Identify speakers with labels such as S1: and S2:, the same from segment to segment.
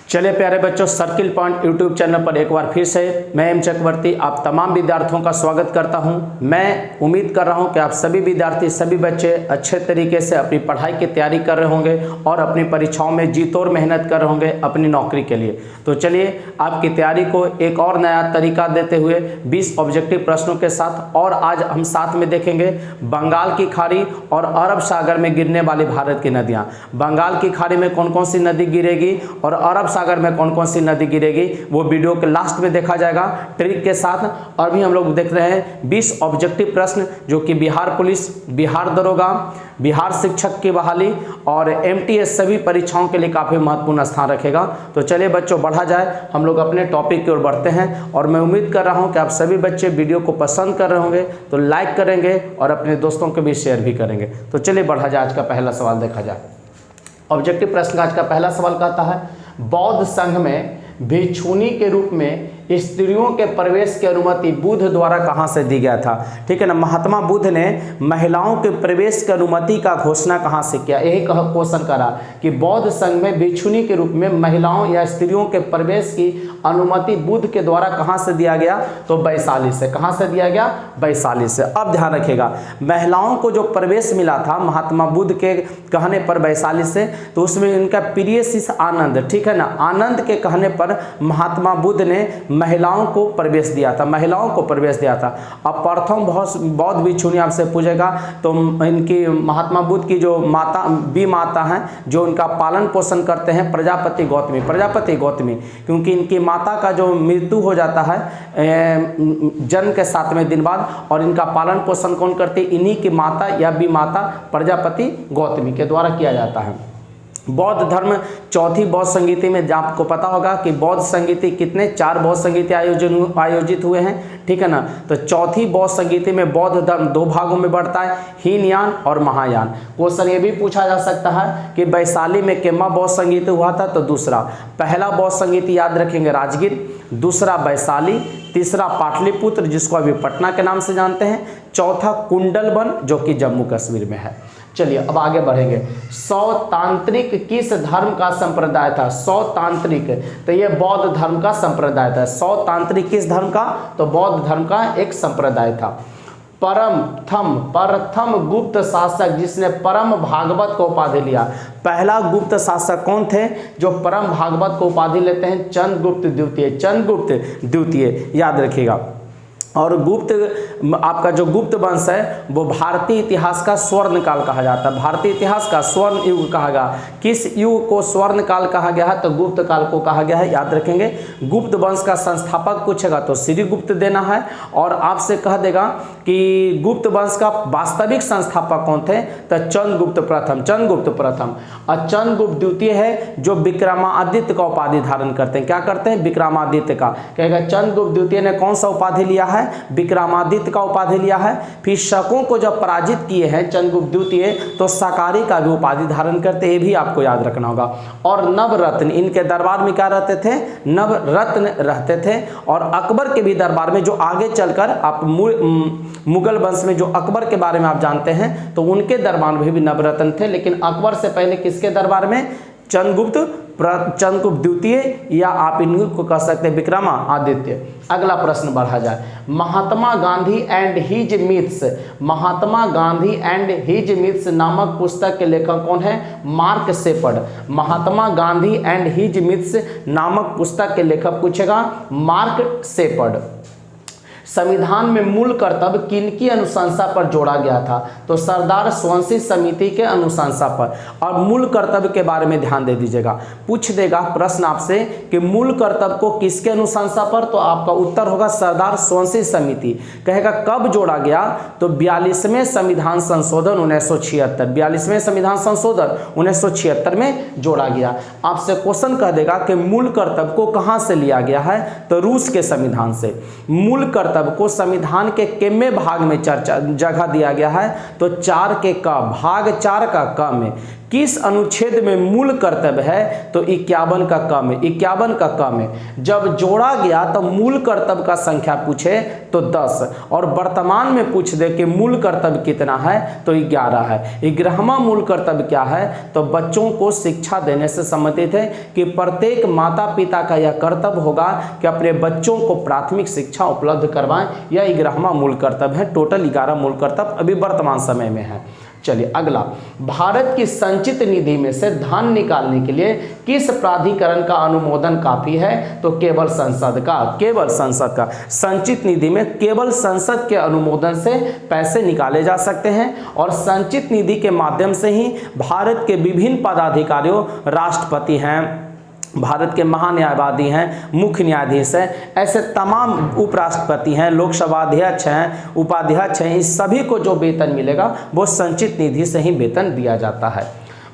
S1: चलिए प्यारे बच्चों, सर्किल पॉइंट यूट्यूब चैनल पर एक बार फिर से मैं एम चक्रवर्ती आप तमाम विद्यार्थियों का स्वागत करता हूं। मैं उम्मीद कर रहा हूं कि आप सभी विद्यार्थी सभी बच्चे अच्छे तरीके से अपनी पढ़ाई की तैयारी कर रहे होंगे और अपनी परीक्षाओं में जी तोड़ मेहनत कर रहे होंगे अपनी नौकरी के लिए। तो चलिए आपकी तैयारी को एक और नया तरीका देते हुए 20 ऑब्जेक्टिव प्रश्नों के साथ और आज हम साथ में देखेंगे बंगाल की खाड़ी और अरब सागर में गिरने वाली भारत की नदियाँ। बंगाल की खाड़ी में कौन कौन सी नदी गिरेगी और अरब सागर में कौन कौन सी नदी गिरेगी वो वीडियो के लास्ट में देखा जाएगा ट्रिक के साथ। और भी हम लोग देख रहे हैं 20 ऑब्जेक्टिव प्रश्न जो कि बिहार पुलिस, बिहार दरोगा, बिहार शिक्षक की बहाली और एमटीएस सभी परीक्षाओं के लिए काफ़ी महत्वपूर्ण स्थान रखेगा। तो चलिए बच्चों बढ़ा जाए, हम लोग अपने टॉपिक की ओर बढ़ते हैं और मैं उम्मीद कर रहा हूं कि आप सभी बच्चे वीडियो को पसंद कर रहे होंगे तो लाइक करेंगे और अपने दोस्तों के बीच शेयर भी करेंगे। तो चलिए बढ़ा जाए, आज का पहला सवाल देखा जाए। ऑब्जेक्टिव प्रश्न का आज का पहला सवाल कहता है बौद्ध संघ में भिक्षुनी के रूप में स्त्रियों के प्रवेश की अनुमति बुद्ध द्वारा कहां से दी गया था? ठीक है ना, महात्मा बुद्ध ने महिलाओं के प्रवेश की अनुमति का घोषणा कहां से किया? यही क्वेश्चन करा कि बौद्ध संघ में भिक्षुनी के रूप में महिलाओं या स्त्रियों के प्रवेश की अनुमति बुद्ध के द्वारा कहां से दिया गया? तो वैशाली से। कहां से दिया गया? वैशाली से। अब ध्यान रखिएगा, महिलाओं को जो प्रवेश मिला था महात्मा बुद्ध के कहने पर वैशाली से, तो उसमें इनका प्रिय शिष्य आनंद, ठीक है ना, आनंद के कहने पर महात्मा बुद्ध ने महिलाओं को प्रवेश दिया था, महिलाओं को प्रवेश दिया था। अब प्रथम बौद्ध भिक्षुनी आपसे पूछेगा तो इनकी महात्मा बुद्ध की जो माता हैं जो उनका पालन पोषण करते हैं प्रजापति गौतमी, क्योंकि इनकी माता का जो मृत्यु हो जाता है जन्म के 7वें दिन बाद, और इनका पालन पोषण कौन करती? इन्हीं की माता या विमाता प्रजापति गौतमी के द्वारा किया जाता है। बौद्ध धर्म चौथी बौद्ध संगीति में आपको पता होगा कि बौद्ध संगीति कितने 4 बौद्ध संगीति आयोजित हुए हैं, ठीक है ना। तो चौथी बौद्ध संगीति में बौद्ध धर्म 2 भागों में बढ़ता है, हीनयान और महायान। क्वेश्चन ये भी पूछा जा सकता है कि वैशाली में केमा बौद्ध संगीति हुआ था? तो दूसरा। पहला बौद्ध संगीति याद रखेंगे राजगीर, दूसरा वैशाली, तीसरा पाटलिपुत्र जिसको अभी पटना के नाम से जानते हैं, चौथा कुंडलवन जो कि जम्मू कश्मीर में है। चलिए अब आगे बढ़ेंगे। सौतांत्रिक किस धर्म का संप्रदाय था? सौतांत्रिक, तो ये बौद्ध धर्म का संप्रदाय था। सौतांत्रिक किस धर्म का? तो बौद्ध धर्म का एक संप्रदाय था। प्रथम गुप्त शासक जिसने परम भागवत को उपाधि लिया, पहला गुप्त शासक कौन थे जो परम भागवत को उपाधि लेते हैं? चंद्रगुप्त द्वितीय, याद रखिएगा। और गुप्त, आपका जो गुप्त वंश है वो भारतीय इतिहास का स्वर्ण काल कहा जाता है। भारतीय इतिहास का स्वर्ण युग कहा गया। किस युग को स्वर्ण काल कहा गया है? तो गुप्त काल को कहा गया है, याद रखेंगे। गुप्त वंश का संस्थापक पूछेगा तो श्रीगुप्त देना है, और आपसे कह देगा कि गुप्त वंश का वास्तविक संस्थापक कौन थे? तो चंद्रगुप्त प्रथम। और चंद्रगुप्त द्वितीय है जो विक्रमादित्य का उपाधि धारण करते हैं। क्या करते हैं? विक्रमादित्य का। कहेगा चंद्रगुप्त द्वितीय ने कौन सा उपाधि लिया है? विक्रमादित्य का उपाधि लिया है। फिर शकों को जब पराजित किए हैं चंद्रगुप्त द्वितीय तो शाकाहारी का भी उपाधि धारण करते, ये भी आपको याद रखना होगा। और नवरत्न, इनके दरबार में क्या रहते थे? नवरत्न रहते थे। और अकबर के भी दरबार में, जो आगे चलकर आप मुगल वंश में जो अकबर के बारे में आप जानते हैं तो उनके दरबार में भी नवरत्न थे, लेकिन अकबर से पहले किसके दरबार में? चंद्रगुप्त द्वितीय, या आप इनको कह सकते हैं विक्रमादित्य। अगला प्रश्न बढ़ा जाए। महात्मा गांधी एंड हिज नामक पुस्तक के लेखक कौन है? Mark Shepard. Mahatma Gandhi and his myths नामक पुस्तक के लेखक पूछेगा मार्क शेपर्ड। संविधान में मूल कर्तव्य किनकी अनुशंसा पर जोड़ा गया था? तो सरदार स्वंशी समिति के अनुशंसा पर। और मूल कर्तव्य के बारे में ध्यान दे दीजिएगा, पूछ देगा प्रश्न आपसे कि मूल कर्तव्य को किसके अनुशंसा पर? तो आपका उत्तर होगा सरदार स्वंशी समिति। कहेगा कब जोड़ा गया? तो 42वें संविधान संशोधन 1976, 42वें संविधान संशोधन 1976 में जोड़ा गया। आपसे क्वेश्चन कह देगा कि मूल कर्तव्य को कहां से लिया गया है? तो रूस के संविधान से। मूल कर्तव्य को संविधान के कितने भाग में जगह दिया गया है? तो 4 के क, भाग 4 का क में। किस अनुच्छेद में मूल कर्तव्य है? तो 51 का कम है, 51 का कम है। जब जोड़ा गया तो मूल कर्तव्य का संख्या पूछे तो 10, और वर्तमान में पूछ दे कि मूल कर्तव्य कितना है तो 11 है। 11वां मूल कर्तव्य क्या है? तो बच्चों को शिक्षा देने से संबंधित है कि प्रत्येक माता पिता का यह कर्तव्य होगा कि अपने बच्चों को प्राथमिक शिक्षा उपलब्ध करवाएं। यह 11वां मूल कर्तव्य है। टोटल 11 मूल कर्तव्य अभी वर्तमान समय में है। चलिए अगला, भारत की संचित निधि में से धन निकालने के लिए किस प्राधिकरण का अनुमोदन काफी है? तो केवल संसद का, केवल संसद का। संचित निधि में केवल संसद के अनुमोदन से पैसे निकाले जा सकते हैं, और संचित निधि के माध्यम से ही भारत के विभिन्न पदाधिकारियों, राष्ट्रपति हैं, भारत के महान्यायवादी हैं, मुख्य न्यायाधीश हैं, ऐसे तमाम उपराष्ट्रपति हैं, लोकसभा अध्यक्ष हैं, उपाध्यक्ष हैं, इस सभी को जो वेतन मिलेगा वो संचित निधि से ही वेतन दिया जाता है।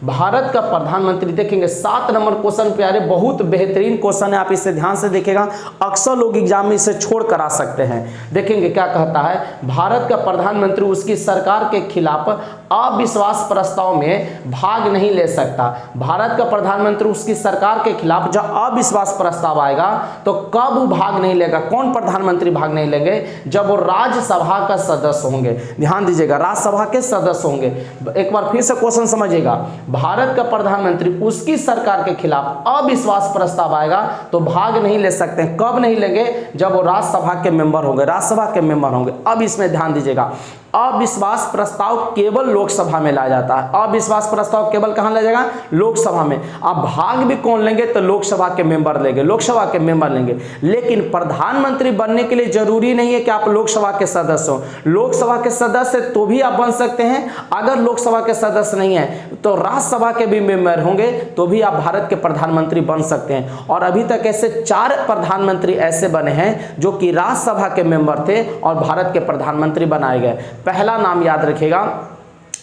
S1: भारत का प्रधानमंत्री, देखेंगे 7 नंबर क्वेश्चन प्यारे, बहुत बेहतरीन क्वेश्चन है, आप इसे ध्यान से देखिएगा। अक्सर लोग एग्जाम में इसे छोड़ कर आ सकते हैं। देखेंगे क्या कहता है, भारत का प्रधानमंत्री उसकी सरकार के खिलाफ अविश्वास प्रस्ताव में भाग नहीं ले सकता। भारत का प्रधानमंत्री उसकी सरकार के खिलाफ जब अविश्वास प्रस्ताव आएगा तो कब वो भाग नहीं लेगा? कौन प्रधानमंत्री भाग नहीं लेंगे? जब वो राज्यसभा का सदस्य होंगे। ध्यान दीजिएगा, राज्यसभा के सदस्य होंगे। एक बार फिर से क्वेश्चन समझिएगा, भारत का प्रधानमंत्री उसकी सरकार के खिलाफ अविश्वास प्रस्ताव आएगा तो भाग नहीं ले सकते। कब नहीं लेंगे? जब वो राज्यसभा के मेंबर होंगे, राज्यसभा के मेंबर होंगे। अब इसमें ध्यान दीजिएगा, अविश्वास प्रस्ताव केवल लोकसभा में लाया जाता है। अविश्वास प्रस्ताव केवल कहां लाया जाएगा? लोकसभा में। अब भाग भी कौन लेंगे? तो लोकसभा के मेंबर लेंगे, लोकसभा के मेंबर लेंगे। लेकिन प्रधानमंत्री बनने के लिए जरूरी नहीं है कि आप लोकसभा के सदस्य हो। लोकसभा के सदस्य तो भी आप बन सकते हैं। अगर लोकसभा के सदस्य नहीं है तो राज्यसभा के भी मेंबर होंगे तो भी आप भारत के प्रधानमंत्री बन सकते हैं। और अभी तक ऐसे 4 प्रधानमंत्री ऐसे बने हैं जो कि राज्यसभा के मेंबर थे और भारत के प्रधानमंत्री बनाए गए। पहला नाम याद रखिएगा,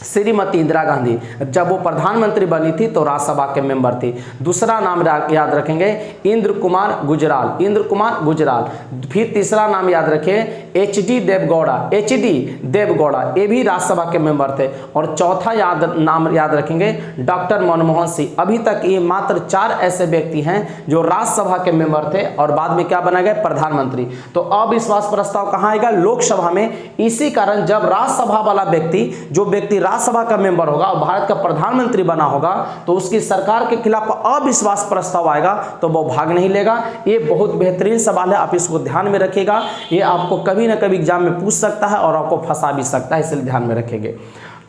S1: श्रीमती इंदिरा गांधी, जब वो प्रधानमंत्री बनी थी तो राज्यसभा के मेंबर थी। दूसरा नाम याद रखेंगे, इंद्र कुमार गुजराल, इंद्र कुमार गुजराल। फिर तीसरा नाम याद रखें, एच.डी. देवगौड़ा, एच.डी. देवगौड़ा, ये भी राज्यसभा के मेंबर थे। और चौथा नाम याद रखेंगे, डॉक्टर मनमोहन सिंह। अभी तक ये मात्र 4 ऐसे व्यक्ति हैं जो राज्यसभा के मेंबर थे और बाद में क्या बना गए? प्रधानमंत्री। तो अविश्वास प्रस्ताव कहाँ आएगा? लोकसभा में। इसी कारण जब राज्यसभा वाला व्यक्ति, जो व्यक्ति राज्यसभा का मेंबर होगा और भारत का प्रधानमंत्री बना होगा तो उसकी सरकार के खिलाफ अविश्वास प्रस्ताव आएगा तो वो भाग नहीं लेगा। ये बहुत बेहतरीन सवाल है, आप इसको ध्यान में रखिएगा। ये आपको कभी ना कभी एग्जाम में पूछ सकता है और आपको फंसा भी सकता है, इसलिए ध्यान में रखेंगे।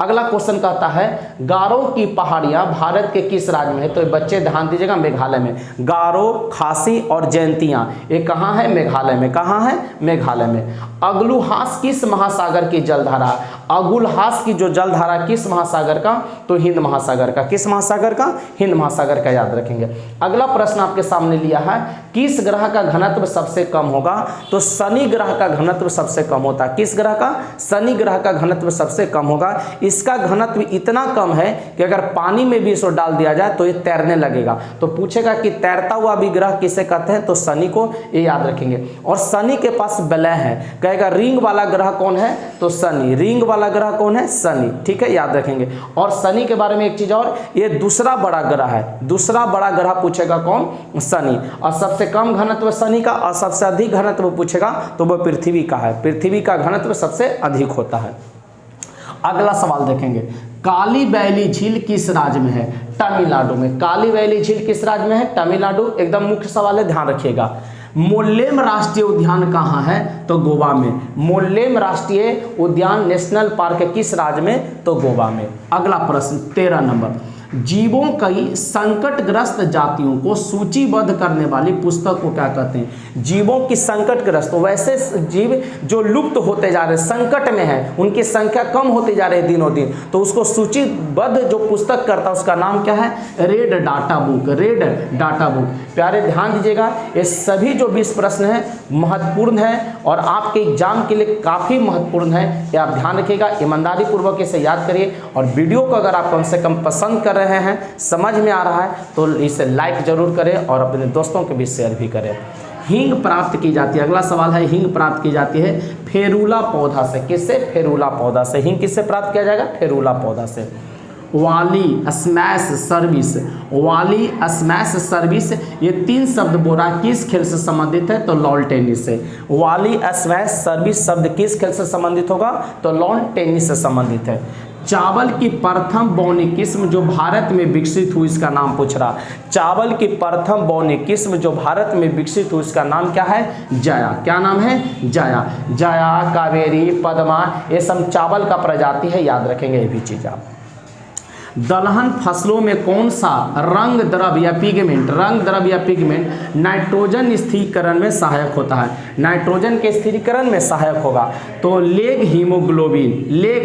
S1: अगला क्वेश्चन कहता है, गारो की पहाड़ियां भारत के किस राज्य में है? तो बच्चे ध्यान दीजिएगा, मेघालय में। गारो, खासी और जयंतियां, ये कहाँ है? मेघालय में। कहाँ है? मेघालय में। अगुलहास किस महासागर की जलधारा? अगुलहास की जो जलधारा किस महासागर का? तो हिंद महासागर का। किस महासागर का? हिंद महासागर का, याद रखेंगे। अगला प्रश्न आपके सामने लिया है, किस ग्रह का घनत्व सबसे कम होगा? तो शनि ग्रह का घनत्व सबसे कम होता है। किस ग्रह का? शनि ग्रह का घनत्व सबसे कम होगा। इसका घनत्व इतना कम है कि अगर पानी में भी इसको डाल दिया जाए तो ये तैरने लगेगा। तो पूछेगा कि तैरता हुआ भी ग्रह किसे कहते हैं? तो शनि को, ये याद रखेंगे। और शनि के पास वलय है, कहेगा रिंग वाला ग्रह कौन है? तो शनि। रिंग वाला ग्रह कौन है? शनि। ठीक है, याद रखेंगे। और शनि के बारे में एक चीज और, ये दूसरा बड़ा ग्रह है। दूसरा बड़ा ग्रह पूछेगा कौन? शनि। और सबसे कम घनत्व शनि का और सबसे अधिक घनत्व पूछेगा तो वह पृथ्वी का है। पृथ्वी का घनत्व सबसे अधिक होता है। अगला सवाल देखेंगे, काली बैली झील किस राज्य में है? तमिलनाडु में। काली बैली झील किस राज्य में है? तमिलनाडु। एकदम मुख्य सवाल है, ध्यान रखिएगा। मोल्लेम राष्ट्रीय उद्यान कहाँ है? तो गोवा में। मोल्लेम राष्ट्रीय उद्यान, नेशनल पार्क किस राज्य में? तो गोवा में। अगला प्रश्न 13 नंबर, जीवों की संकटग्रस्त जातियों को सूचीबद्ध करने वाली पुस्तक को क्या कहते हैं? जीवों की संकटग्रस्त, वैसे जीव जो लुप्त होते जा रहे, संकट में है, उनकी संख्या कम होती जा रही है दिनों दिन, तो उसको सूचीबद्ध जो पुस्तक करता है उसका नाम क्या है? Red data book. Red data book. प्यारे ध्यान दीजिएगा, ये सभी जो 20 प्रश्न है महत्वपूर्ण है और आपके एग्जाम के लिए काफ़ी महत्वपूर्ण है। ये आप ध्यान रखिएगा, ईमानदारी पूर्वक इसे याद करिए। और वीडियो को अगर आप कम से कम पसंद कर रहे हैं, समझ में आ रहा है, तो इसे लाइक जरूर करें और अपने दोस्तों के बीच शेयर भी करें। हींग प्राप्त की जाती है, अगला सवाल है, हींग प्राप्त की जाती है फेरूला पौधा से। किससे? फेरूला पौधा से। हींग किससे प्राप्त किया जाएगा? फेरूला पौधा से। वाली, स्मैश, सर्विस। वाली, स्मैश, सर्विस, ये 3 शब्द बोल रहा है किस खेल से संबंधित है, तो लॉन टेनिस से। वाली, स्मैश, सर्विस शब्द किस खेल से संबंधित होगा, तो लॉन टेनिस से संबंधित है। चावल की प्रथम बौनी किस्म जो भारत में विकसित हुई, इसका नाम पूछ रहा। चावल की प्रथम बौनी किस्म जो भारत में विकसित हुई, इसका नाम क्या है, जया। क्या नाम है, जया। जया, कावेरी, पद्मा, ये सब चावल का प्रजाति है, याद रखेंगे ये भी चीज आप। दलहन फसलों में कौन सा रंग द्रव्य या पिगमेंट, रंग द्रव्य या पिगमेंट नाइट्रोजन स्थिरीकरण में सहायक होता है, नाइट्रोजन के स्थिरीकरण में सहायक होगा, तो लेग हीमोग्लोबिन, लेग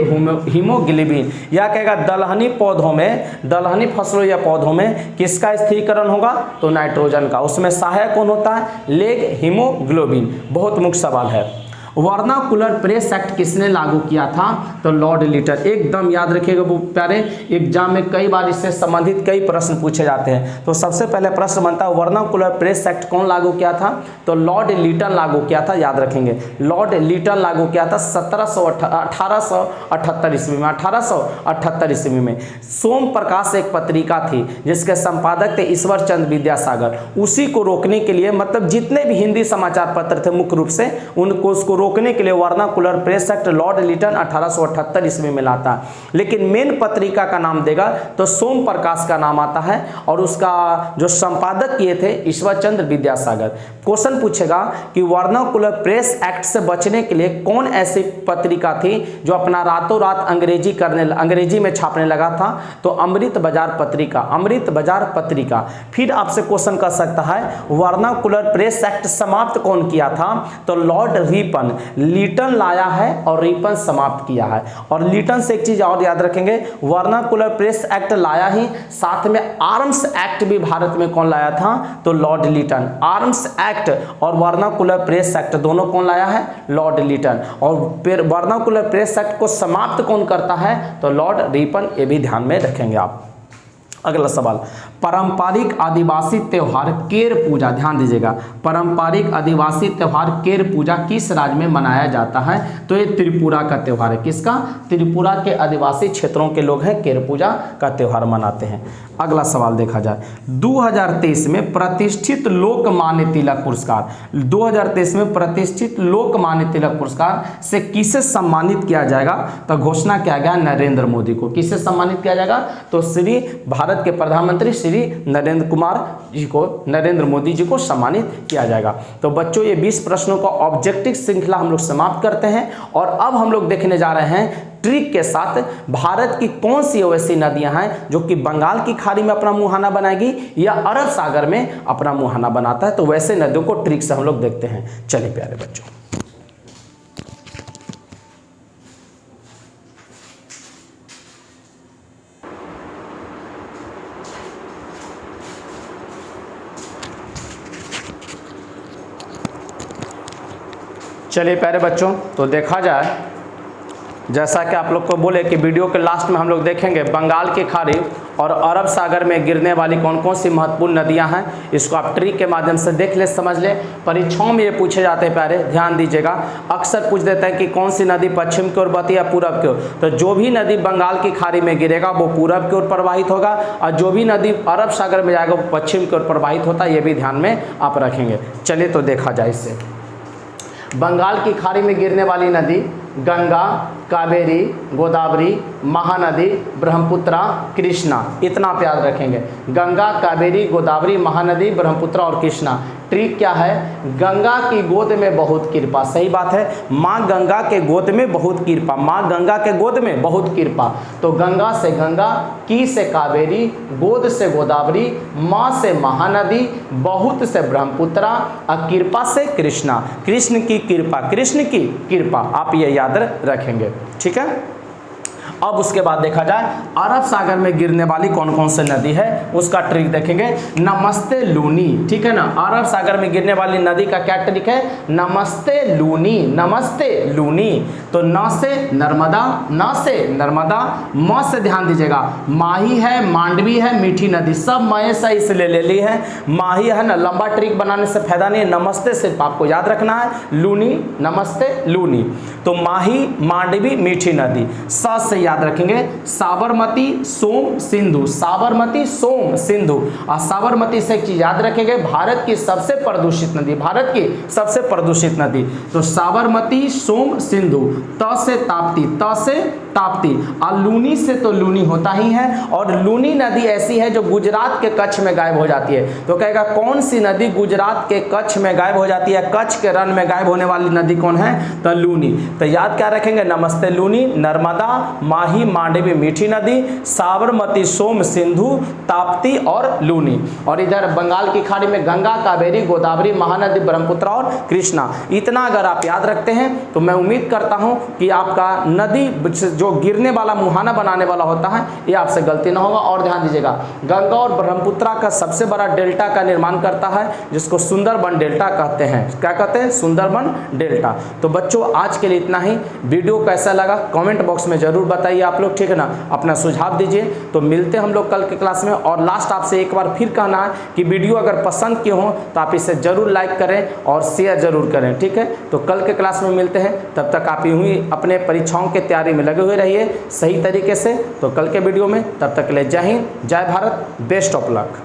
S1: हीमोग्लोबिन। या कहेगा दलहनी पौधों में, दलहनी फसलों या पौधों में किसका स्थिरीकरण होगा, तो नाइट्रोजन का। उसमें सहायक कौन होता है, लेग हीमोग्लोबिन। बहुत मुख्य सवाल है। वर्नाकुलर प्रेस एक्ट किसने लागू किया था, तो लॉर्ड लिटन। एकदम याद रखिएगा वो प्यारे, एग्जाम में कई बार इससे संबंधित कई प्रश्न पूछे जाते हैं। तो सबसे पहले प्रश्न बनता है वर्नाकुलर प्रेस एक्ट कौन लागू किया था, तो लॉर्ड लिटन लागू किया था, याद रखेंगे। लॉर्ड लिटन लागू किया था 1878 ईस्वी में, 1878 ईस्वी में। सोम प्रकाश एक पत्रिका थी जिसके संपादक थे ईश्वर चंद्र विद्यासागर। उसी को रोकने के लिए, मतलब जितने भी हिंदी समाचार पत्र थे मुख्य रूप से, उनको उसको रोकने के लिए vernacular press act Lord Lytton 1878 ईस्वी में लाता है। लेकिन मेन पत्रिका का नाम देगा तो सोम प्रकाश का नाम आता है, और उसका जो संपादक किए थे ईश्वर चंद्र विद्यासागर। क्वेश्चन पूछेगा कि वर्नाकुलर प्रेस एक्ट से बचने के लिए कौन ऐसी पत्रिका थी जो अपना रातों रात अंग्रेजी में छापने लगा था, तो अमृत बाजार पत्रिका, अमृत बाजार पत्रिका। फिर आपसे क्वेश्चन कर सकता है वर्नाकुलर प्रेस एक्ट समाप्त कौन किया था, तो लॉर्ड रिपन। लिटन लाया है और रिपन समाप्त किया है। और लिटन से एक चीज और याद रखेंगे, वर्नाकुलर प्रेस एक्ट लाया ही, साथ में आर्म्स एक्ट भी भारत में कौन लाया था, तो लॉर्ड लिटन। आर्म्स एक्ट और वर्नाकुलर प्रेस एक्ट दोनों कौन लाया है, लॉर्ड लिटन। और फिर वर्नाकुलर प्रेस एक्ट को समाप्त कौन करता है, तो लॉर्ड रिपन। ये भी ध्यान में रखेंगे आप। अगला सवाल, पारंपरिक आदिवासी त्योहार केर पूजा, ध्यान दीजिएगा, पारंपरिक आदिवासी त्योहार केर पूजा किस राज्य में मनाया जाता है, तो ये त्रिपुरा का त्योहार है। किसका, त्रिपुरा के आदिवासी क्षेत्रों के लोग हैं केर पूजा का त्योहार मनाते हैं। अगला सवाल देखा जाए, 2023 में प्रतिष्ठित लोकमान्य तिलक पुरस्कार, 2023 में प्रतिष्ठित लोकमान्य तिलक पुरस्कार से किसे सम्मानित किया जाएगा, तो घोषणा किया गया नरेंद्र मोदी को। किसे सम्मानित किया जाएगा, तो श्री भारत के प्रधानमंत्री श्री नरेंद्र मोदी जी को सम्मानित किया जाएगा। तो बच्चों ये 20 प्रश्नों का ऑब्जेक्टिव श्रृंखला हम लोग समाप्त करते हैं, और अब हम लोग देखने जा रहे हैं ट्रिक के साथ भारत की कौन सी ऐसी नदियां हैं जो कि बंगाल की खाड़ी में अपना मुहाना बनाएगी या अरब सागर में अपना मुहाना बनाता है। तो वैसे नदियों को ट्रिक से हम लोग देखते हैं। चलिए प्यारे बच्चों, चलिए प्यारे बच्चों, तो देखा जाए, जैसा कि आप लोग को बोले कि वीडियो के लास्ट में हम लोग देखेंगे बंगाल की खाड़ी और अरब सागर में गिरने वाली कौन कौन सी महत्वपूर्ण नदियां हैं। इसको आप ट्रिक के माध्यम से देख ले, समझ ले। परीक्षाओं में ये पूछे जाते हैं प्यारे, ध्यान दीजिएगा। अक्सर पूछ देता है कि कौन सी नदी पश्चिम की ओर बहती है या पूरब की ओर, तो जो भी नदी बंगाल की खाड़ी में गिरेगा वो पूरब की ओर प्रवाहित होगा, और जो भी नदी अरब सागर में जाएगा वो पश्चिम की ओर प्रवाहित होता है। ये भी ध्यान में आप रखेंगे। चलिए तो देखा जाए इससे। बंगाल की खाड़ी में गिरने वाली नदी गंगा, कावेरी, गोदावरी, महानदी, ब्रह्मपुत्रा, कृष्णा। इतना आप याद रखेंगे, गंगा, कावेरी, गोदावरी, महानदी, ब्रह्मपुत्रा और कृष्णा। ट्रिक क्या है, गंगा की गोद में बहुत कृपा। सही बात है, माँ गंगा के गोद में बहुत कृपा, माँ गंगा के गोद में बहुत कृपा। तो गंगा से गंगा, की से कावेरी, गोद से गोदावरी, माँ से महानदी, बहुत से ब्रह्मपुत्रा और कृपा से कृष्णा। कृष्ण की कृपा, कृष्ण की कृपा, आप ये याद रखेंगे। ठीक है। अब उसके बाद देखा जाए अरब सागर में गिरने वाली कौन कौन सी नदी है, उसका ट्रिक देखेंगे। नमस्ते लूनी, ठीक है ना। अरब सागर में गिरने वाली नदी का क्या ट्रिक है, नमस्ते लूनी, नमस्ते लूनी। तो न से नर्मदा, न से नर्मदा, म से ध्यान दीजिएगा, माही है, मांडवी है, मीठी नदी, सब मैं से इसलिए ले ली है। माही है ना, लंबा ट्रिक बनाने से फायदा नहीं है, नमस्ते सिर्फ आपको याद रखना है, लूनी, नमस्ते लूनी। तो माही, मांडवी, मीठी नदी। स से याद रखेंगे साबरमती, सोम, सिंधु, साबरमती, सोम, सिंधु। और साबरमती से एक चीज याद रखेंगे, भारत की सबसे प्रदूषित नदी, भारत की सबसे प्रदूषित नदी। तो साबरमती, सोम, सिंधु। त से ताप्ती, त से ताप्ती। और लूनी से तो लूनी होता ही है, और लूनी नदी ऐसी है जो गुजरात के कच्छ में गायब हो जाती है। तो कहेगा कौन सी नदी गुजरात के कच्छ में गायब हो जाती है, कच्छ के रण में गायब होने वाली नदी कौन है, तो लूनी। तो याद क्या रखेंगे, नमस्ते लूनी, नर्मदा, माही, मांडवी मीठी नदी, साबरमती, सोम, सिंधु, ताप्ती और लूनी। और इधर बंगाल की खाड़ी में गंगा, कावेरी, गोदावरी, महानदी, ब्रह्मपुत्र और कृष्णा। इतना अगर आप याद रखते हैं तो मैं उम्मीद करता हूं कि आपका नदी जो गिरने वाला मुहाना बनाने वाला होता है ये आपसे गलती ना होगा। और ध्यान दीजिएगा, गंगा और ब्रह्मपुत्र का सबसे बड़ा डेल्टा का निर्माण करता है जिसको सुंदरबन डेल्टा कहते हैं। क्या कहते हैं, सुंदरबन डेल्टा। तो बच्चों आज के लिए इतना ही। वीडियो कैसा लगा कमेंट बॉक्स में जरूर बताइए आप लोग, ठीक है ना, अपना सुझाव दीजिए। तो मिलते हैं हम लोग कल के क्लास में। और लास्ट आपसे एक बार फिर कहना है कि वीडियो अगर पसंद किए हो तो आप इसे जरूर लाइक करें और शेयर जरूर करें, ठीक है। तो कल के क्लास में मिलते हैं, तब तक आप यूं ही अपने परीक्षाओं की तैयारी में लगे हुए रहिए सही तरीके से। तो कल के वीडियो में, तब तक के लिए जय हिंद, जय भारत, बेस्ट ऑफ लक।